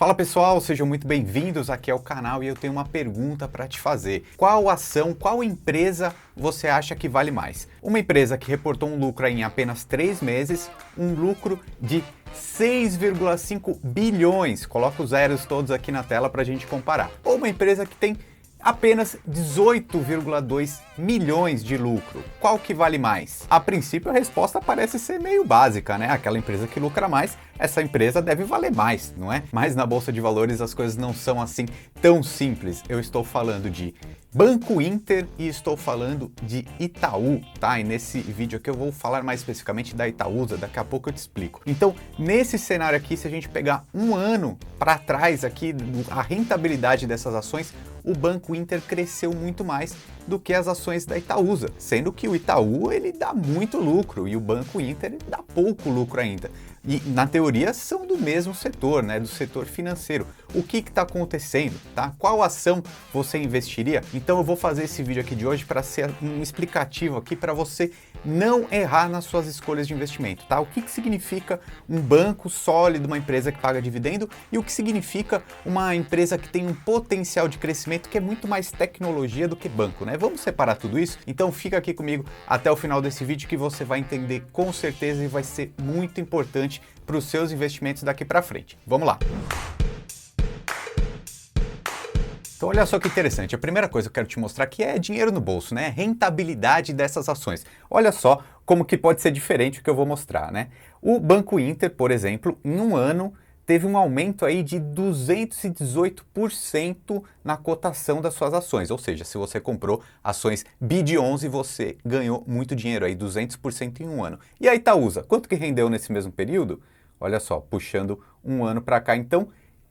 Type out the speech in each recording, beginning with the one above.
Fala pessoal, sejam muito bem-vindos aqui ao canal e eu tenho uma pergunta para te fazer. Qual ação, qual empresa você acha que vale mais? Uma empresa que reportou um lucro em apenas 3 meses, um lucro de 6,5 bilhões, coloca os zeros todos aqui na tela para a gente comparar. Ou uma empresa que tem apenas 18,2 milhões de lucro. Qual que vale mais? A princípio a resposta parece ser meio básica, né? Aquela empresa que lucra mais, essa empresa deve valer mais, não é? Mas na Bolsa de Valores as coisas não são assim tão simples. Eu estou falando de Banco Inter e estou falando de Itaú, tá? E nesse vídeo aqui eu vou falar mais especificamente da Itaúsa, daqui a pouco eu te explico. Então, nesse cenário aqui, se a gente pegar um ano para trás aqui, a rentabilidade dessas ações, o Banco Inter cresceu muito mais do que as ações da Itaúsa, sendo que o Itaú ele dá muito lucro e o Banco Inter dá pouco lucro ainda. E na teoria são do mesmo setor, né, do setor financeiro. O que está acontecendo, tá? Qual ação você investiria? Então eu vou fazer esse vídeo aqui de hoje para ser um explicativo aqui para você não errar nas suas escolhas de investimento, tá? O que significa um banco sólido, uma empresa que paga dividendo e o que significa uma empresa que tem um potencial de crescimento que é muito mais tecnologia do que banco, né? Vamos separar tudo isso? Então fica aqui comigo até o final desse vídeo que você vai entender com certeza e vai ser muito importante para os seus investimentos daqui para frente. Vamos lá! Então olha só que interessante, a primeira coisa que eu quero te mostrar aqui é dinheiro no bolso, né? Rentabilidade dessas ações. Olha só como que pode ser diferente o que eu vou mostrar, né? O Banco Inter, por exemplo, em um ano teve um aumento aí de 218% na cotação das suas ações, ou seja, se você comprou ações BID11, você ganhou muito dinheiro aí, 200% em um ano. E a Itaúsa, quanto que rendeu nesse mesmo período? Olha só, puxando um ano para cá, então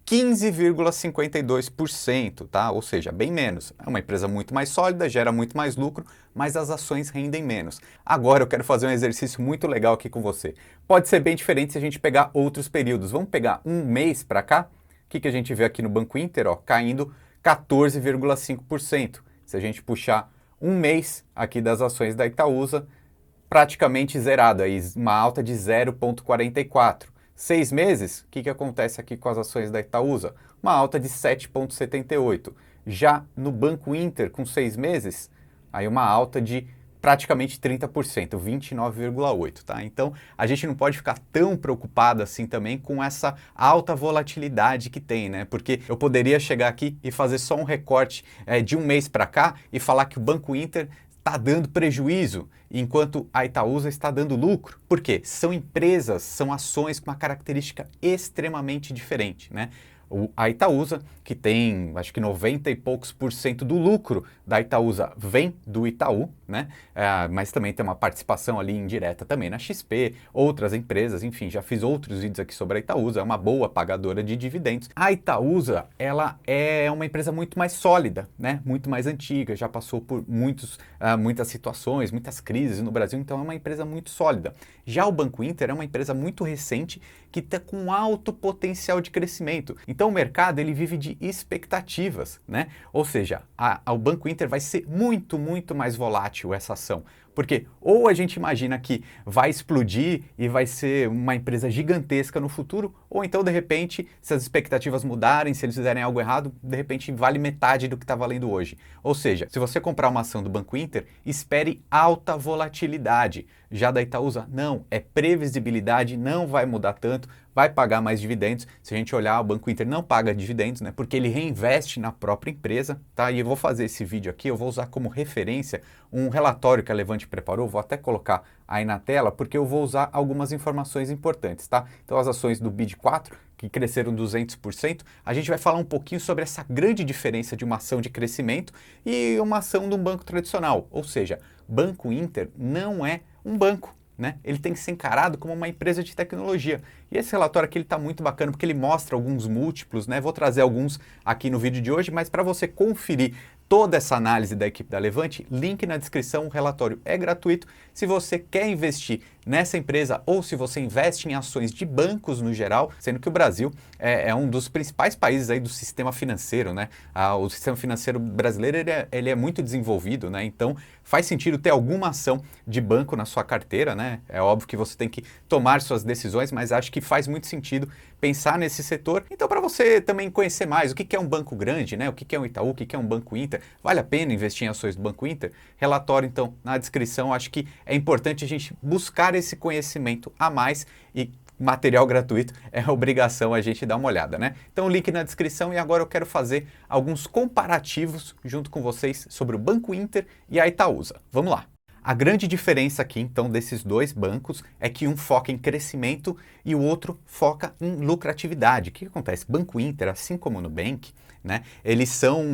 15,52%, tá? Ou seja, bem menos. É uma empresa muito mais sólida, gera muito mais lucro, mas as ações rendem menos. Agora eu quero fazer um exercício muito legal aqui com você. Pode ser bem diferente se a gente pegar outros períodos. Vamos pegar um mês para cá? O que a gente vê aqui no Banco Inter? Ó, caindo 14,5%. Se a gente puxar um mês aqui das ações da Itaúsa, praticamente zerado, aí, uma alta de 0,44%. 6 meses, o que acontece aqui com as ações da Itaúsa? Uma alta de 7,78. Já no Banco Inter, com 6 meses, aí uma alta de praticamente 30%, 29,8%, tá? Então, a gente não pode ficar tão preocupado assim também com essa alta volatilidade que tem, né? Porque eu poderia chegar aqui e fazer só um recorte de um mês para cá e falar que o Banco Inter está dando prejuízo, enquanto a Itaúsa está dando lucro. Por quê? São empresas, são ações com uma característica extremamente diferente, né? A Itaúsa, que tem, acho que 90 e poucos por cento do lucro da Itaúsa vem do Itaú, né? Mas também tem uma participação ali indireta também na XP, outras empresas, enfim, já fiz outros vídeos aqui sobre a Itaúsa, é uma boa pagadora de dividendos. A Itaúsa, ela é uma empresa muito mais sólida, né? Muito mais antiga, já passou por muitas situações, muitas crises no Brasil, então é uma empresa muito sólida. Já o Banco Inter é uma empresa muito recente que está com alto potencial de crescimento. Então o mercado ele vive de expectativas, né? Ou seja, o Banco Inter vai ser muito mais volátil essa ação. Porque ou a gente imagina que vai explodir e vai ser uma empresa gigantesca no futuro, ou então, de repente, se as expectativas mudarem, se eles fizerem algo errado, de repente vale metade do que está valendo hoje. Ou seja, se você comprar uma ação do Banco Inter, espere alta volatilidade. Já da Itaúsa, não, é previsibilidade, não vai mudar tanto, vai pagar mais dividendos. Se a gente olhar, o Banco Inter não paga dividendos, né? Porque ele reinveste na própria empresa, tá? E eu vou fazer esse vídeo aqui, eu vou usar como referência um relatório que a Levante preparou, vou até colocar aí na tela, porque eu vou usar algumas informações importantes, tá? Então as ações do BID4, que cresceram 200%, a gente vai falar um pouquinho sobre essa grande diferença de uma ação de crescimento e uma ação de um banco tradicional, ou seja, Banco Inter não é um banco, né? Ele tem que ser encarado como uma empresa de tecnologia. E esse relatório aqui está muito bacana porque ele mostra alguns múltiplos, né? Vou trazer alguns aqui no vídeo de hoje, mas para você conferir toda essa análise da equipe da Levante, link na descrição, o relatório é gratuito. Se você quer investir nessa empresa ou se você investe em ações de bancos no geral, sendo que o Brasil é um dos principais países aí do sistema financeiro, né? O sistema financeiro brasileiro ele é muito desenvolvido, né? Então faz sentido ter alguma ação de banco na sua carteira, né? É óbvio que você tem que tomar suas decisões, mas acho que faz muito sentido pensar nesse setor. Então, para você também conhecer mais o que é um banco grande, né? O que é um Itaú, o que é um Banco Inter, vale a pena investir em ações do Banco Inter? Relatório, então, na descrição. Acho que é importante a gente buscar esse conhecimento a mais e material gratuito é obrigação a gente dar uma olhada, né? Então, link na descrição e agora eu quero fazer alguns comparativos junto com vocês sobre o Banco Inter e a Itaúsa. Vamos lá! A grande diferença aqui, então, desses dois bancos é que um foca em crescimento e o outro foca em lucratividade. O que acontece? Banco Inter, assim como o Nubank, né, eles são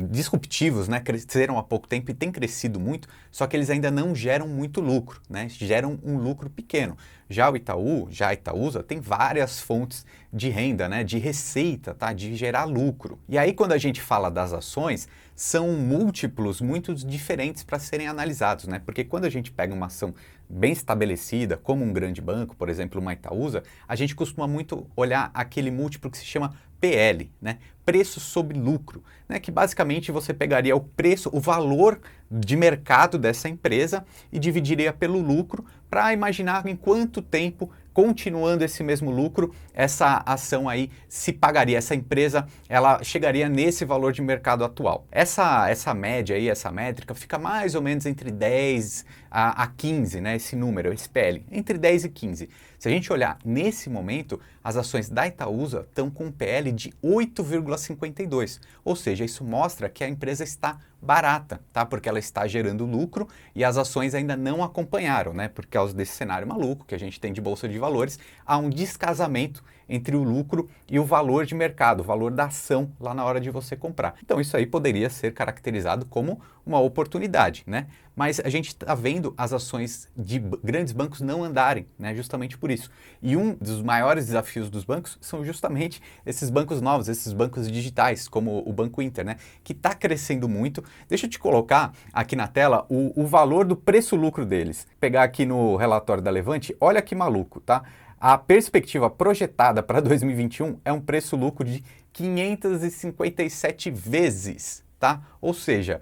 disruptivos, né, cresceram há pouco tempo e têm crescido muito, só que eles ainda não geram muito lucro, né, geram um lucro pequeno. Já o Itaú, já a Itaúsa, tem várias fontes de renda, né, de receita, tá, de gerar lucro. E aí, quando a gente fala das ações, são múltiplos muito diferentes para serem analisados, né? Porque quando a gente pega uma ação bem estabelecida, como um grande banco, por exemplo, uma Itaúsa, a gente costuma muito olhar aquele múltiplo que se chama PL, né? Preço sobre lucro, né? Que basicamente você pegaria o preço, o valor de mercado dessa empresa e dividiria pelo lucro para imaginar em quanto tempo, continuando esse mesmo lucro, essa ação aí se pagaria, essa empresa ela chegaria nesse valor de mercado atual. Essa média aí, essa métrica fica mais ou menos entre 10 a 15, né, esse número, esse PL, entre 10 e 15. Se a gente olhar nesse momento, as ações da Itaúsa estão com um PL de 8,52, ou seja, isso mostra que a empresa está barata, tá? Porque ela está gerando lucro e as ações ainda não acompanharam, né? Por causa desse cenário maluco que a gente tem de bolsa de valores, há um descasamento entre o lucro e o valor de mercado, o valor da ação lá na hora de você comprar. Então isso aí poderia ser caracterizado como uma oportunidade, né? Mas a gente está vendo as ações de grandes bancos não andarem, né? Justamente por isso. E um dos maiores desafios dos bancos são justamente esses bancos novos, esses bancos digitais, como o Banco Inter, né? Que está crescendo muito. Deixa eu te colocar aqui na tela o valor do preço-lucro deles. Pegar aqui no relatório da Levante, olha que maluco, tá? A perspectiva projetada para 2021 é um preço-lucro de 557 vezes. Tá? Ou seja,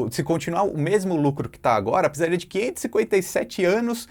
se continuar o mesmo lucro que está agora, precisaria de 557 anos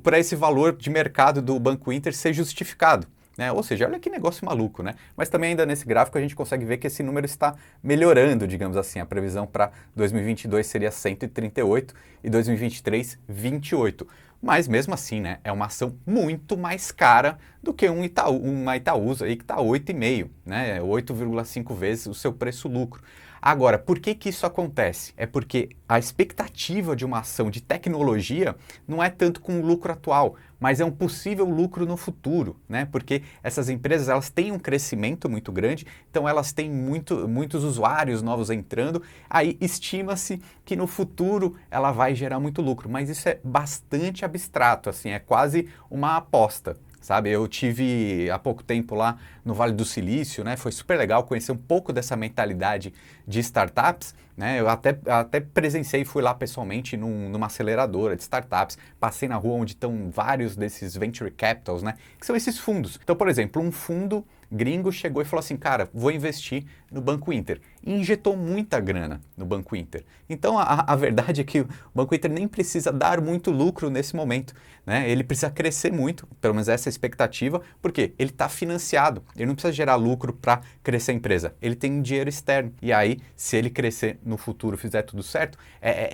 para esse valor de mercado do Banco Inter ser justificado. Né? Ou seja, olha que negócio maluco, né? Mas também ainda nesse gráfico a gente consegue ver que esse número está melhorando, digamos assim. A previsão para 2022 seria 138 e 2023, 28. Mas mesmo assim, né, é uma ação muito mais cara do que uma Itaúsa aí que está 8,5, né, 8,5 vezes o seu preço-lucro. Agora, por que isso acontece? É porque a expectativa de uma ação de tecnologia não é tanto com o lucro atual, mas é um possível lucro no futuro, né? Porque essas empresas elas têm um crescimento muito grande, então elas têm muitos usuários novos entrando, aí estima-se que no futuro ela vai gerar muito lucro, mas isso é bastante abstrato, assim, é quase uma aposta. Sabe, eu tive há pouco tempo lá no Vale do Silício, né? Foi super legal conhecer um pouco dessa mentalidade de startups, né? Eu até presenciei, fui lá pessoalmente numa aceleradora de startups, passei na rua onde estão vários desses venture capitals, né? Que são esses fundos. Então, por exemplo, um fundo gringo chegou e falou assim, cara, vou investir no Banco Inter. E injetou muita grana no Banco Inter. Então, a verdade é que o Banco Inter nem precisa dar muito lucro nesse momento, né? Ele precisa crescer muito, pelo menos essa é a expectativa, porque ele está financiado, ele não precisa gerar lucro para crescer a empresa, ele tem dinheiro externo. E aí, se ele crescer no futuro, fizer tudo certo,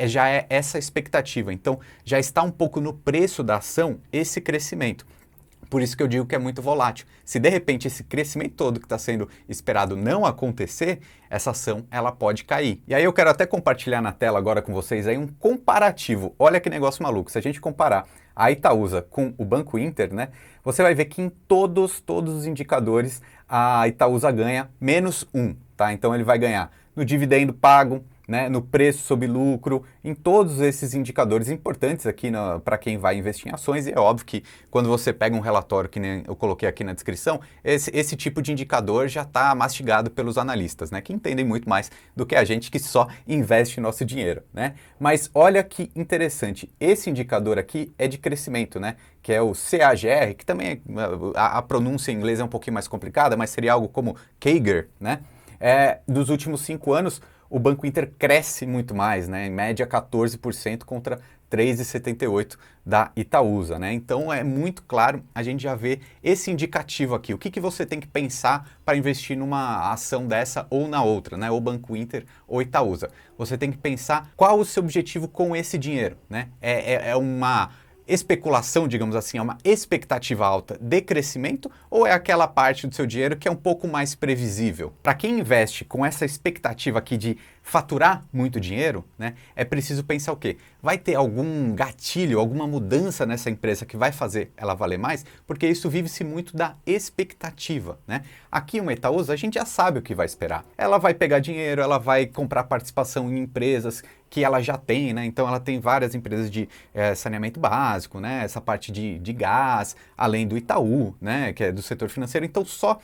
já é essa a expectativa. Então, já está um pouco no preço da ação esse crescimento. Por isso que eu digo que é muito volátil. Se de repente esse crescimento todo que está sendo esperado não acontecer, essa ação ela pode cair. E aí eu quero até compartilhar na tela agora com vocês aí um comparativo. Olha que negócio maluco. Se a gente comparar a Itaúsa com o Banco Inter, né, você vai ver que em todos os indicadores a Itaúsa ganha -1, tá? Então ele vai ganhar no dividendo pago, né, no preço sobre lucro, em todos esses indicadores importantes aqui para quem vai investir em ações. E é óbvio que quando você pega um relatório, que nem eu coloquei aqui na descrição, esse tipo de indicador já está mastigado pelos analistas, né, que entendem muito mais do que a gente que só investe nosso dinheiro, né? Mas olha que interessante, esse indicador aqui é de crescimento, né, que é o CAGR, que também a pronúncia em inglês é um pouquinho mais complicada, mas seria algo como CAGR, né? Dos últimos 5 anos, o Banco Inter cresce muito mais, né? Em média 14% contra 3,78% da Itaúsa, né? Então é muito claro, a gente já vê esse indicativo aqui. O que você tem que pensar para investir numa ação dessa ou na outra, né? Ou Banco Inter ou Itaúsa. Você tem que pensar qual o seu objetivo com esse dinheiro, né? É uma especulação, digamos assim, é uma expectativa alta de crescimento ou é aquela parte do seu dinheiro que é um pouco mais previsível? Para quem investe com essa expectativa aqui de faturar muito dinheiro, né, é preciso pensar o quê? Vai ter algum gatilho, alguma mudança nessa empresa que vai fazer ela valer mais? Porque isso vive-se muito da expectativa, né? Aqui uma Itaúsa, a gente já sabe o que vai esperar. Ela vai pegar dinheiro, ela vai comprar participação em empresas que ela já tem, né? Então ela tem várias empresas de saneamento básico, né? Essa parte de gás, além do Itaú, né? Que é do setor financeiro. Então só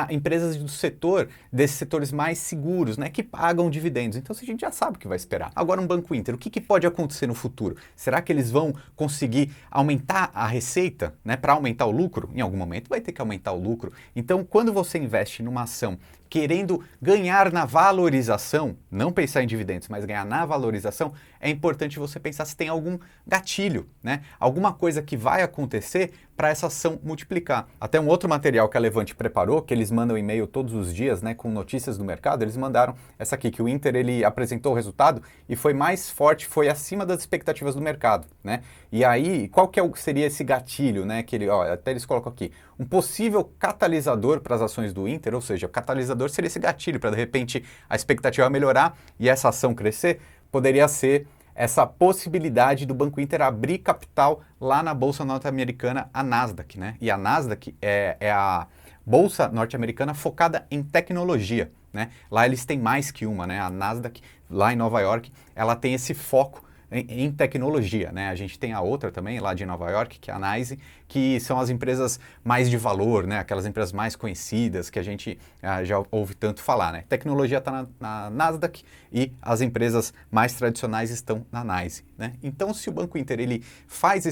empresas do setor, desses setores mais seguros, né? Que pagam dividendos. Então a gente já sabe o que vai esperar. Agora um Banco Inter, o que pode acontecer no futuro? Será que eles vão conseguir aumentar a receita, né? Para aumentar o lucro? Em algum momento vai ter que aumentar o lucro. Então quando você investe numa ação querendo ganhar na valorização, não pensar em dividendos, mas ganhar na valorização, é importante você pensar se tem algum gatilho, né? Alguma coisa que vai acontecer para essa ação multiplicar. Até um outro material que a Levante preparou, que eles mandam e-mail todos os dias, né, com notícias do mercado, eles mandaram essa aqui, que o Inter ele apresentou o resultado e foi mais forte, foi acima das expectativas do mercado, né? E aí, qual que seria esse gatilho, né, que até eles colocam aqui, um possível catalisador para as ações do Inter, ou seja, o catalisador seria esse gatilho para de repente a expectativa melhorar e essa ação crescer, poderia ser essa possibilidade do Banco Inter abrir capital lá na Bolsa Norte-Americana, a Nasdaq, né? E a Nasdaq é a Bolsa Norte-Americana focada em tecnologia, né? Lá eles têm mais que uma, né? A Nasdaq, lá em Nova York, ela tem esse foco em tecnologia, né? A gente tem a outra também, lá de Nova York, que é a NYSE, que são as empresas mais de valor, né? Aquelas empresas mais conhecidas que a gente já ouve tanto falar, né? Tecnologia está na Nasdaq e as empresas mais tradicionais estão na NYSE, né? Então, se o Banco Inter ele faz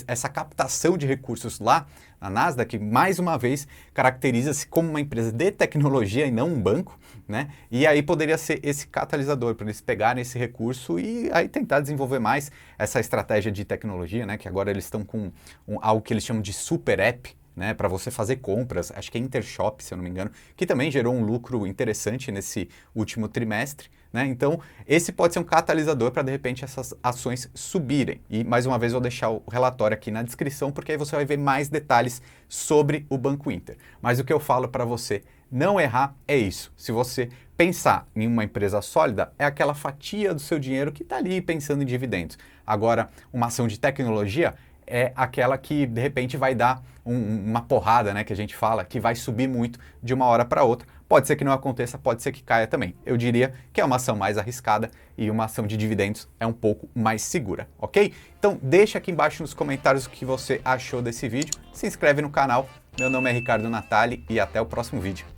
essa captação de recursos lá na Nasdaq, mais uma vez, caracteriza-se como uma empresa de tecnologia e não um banco, né? E aí poderia ser esse catalisador para eles pegarem esse recurso e aí tentar desenvolver mais essa estratégia de tecnologia, né? Que agora eles estão com algo que eles chamam de super app, né, para você fazer compras, acho que é Intershop, se eu não me engano, que também gerou um lucro interessante nesse último trimestre, né? Então, esse pode ser um catalisador para, de repente, essas ações subirem. E, mais uma vez, eu vou deixar o relatório aqui na descrição, porque aí você vai ver mais detalhes sobre o Banco Inter. Mas o que eu falo para você não errar é isso. Se você pensar em uma empresa sólida, é aquela fatia do seu dinheiro que está ali pensando em dividendos. Agora, uma ação de tecnologia é aquela que, de repente, vai dar uma porrada, né, que a gente fala, que vai subir muito de uma hora para outra. Pode ser que não aconteça, pode ser que caia também. Eu diria que é uma ação mais arriscada e uma ação de dividendos é um pouco mais segura, ok? Então, deixa aqui embaixo nos comentários o que você achou desse vídeo. Se inscreve no canal. Meu nome é Ricardo Natali e até o próximo vídeo.